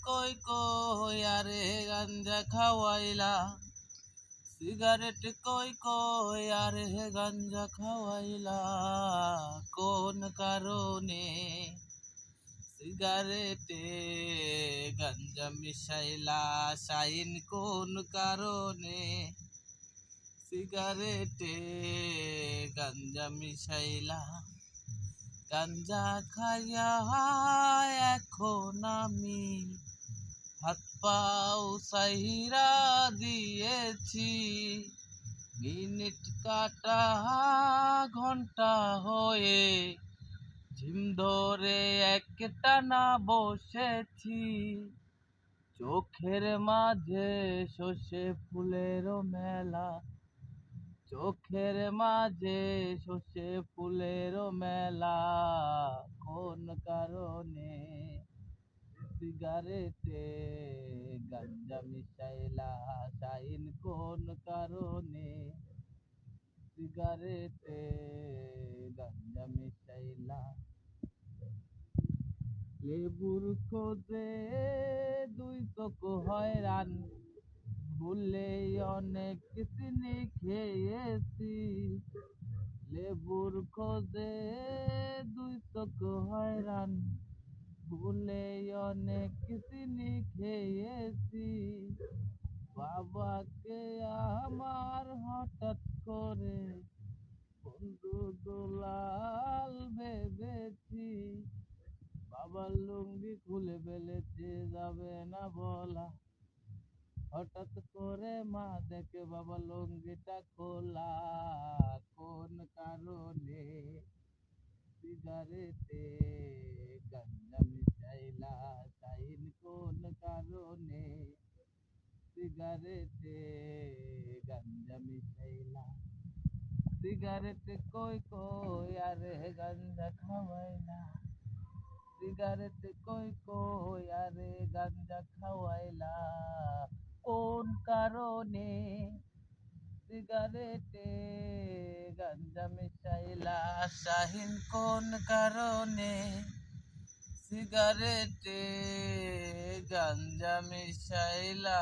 কই কই আরে গাঞ্জা খাওয়াইলা, সিগারেট কই কই আরে গাঞ্জা খাওয়াইলা, কোন কারণে সিগারেটে গাঞ্জা মিশাইলা, শাইন কোন কারণে সিগারেটে গাঞ্জা মিশাইলা। গাঞ্জা খাইয়া এখন আমি হাত পাও সাইরা দিয়েছি, মিনিট কাটা ঘন্টা হয়ে ঝিম ধরে একটানা বসেছি, চোখের মাঝে শস্যে ফুলেরও মেলা, চোখের মাঝে শস্যে ফুলেরও মেলা, কোন কারণে সিগারেটে গাঞ্জা মিশাইলা, শাইন কোন কারণে সিগারেটে গাঞ্জা মিশাইলা। লেবুর খোঁজে দুই চোখ হয়রান, ভুলে অনেক চিনি খেয়েছি, লেবুর খোঁজে দুই চোখ হয়রান, ভুলে অনেক চিনি খেয়েছি, বাবাকে আমার হঠাৎ করে বন্ধু দুলাল ভেবেছি, বাবার লুঙ্গি খুলে ফেলেছে যাবে না বলা, হঠাৎ করে মা দেখে বাবা লুঙ্গিটা খোলা, কোন কারণে সিগারেটে গাঞ্জা মিশাইলা, শাইন কোন কারণে সিগারেটে গাঞ্জা মিশাইলা। সিগারেট কই কই আরে গাঞ্জা খাওয়াইলা, সিগারেট কই কই আরে গাঞ্জা খাওয়াইলা, কোন কারণে সিগারেটে গাঞ্জা মিশাইলা, শাহিন কোন কারণে সিগারেটে গাঞ্জা মিশাইলা।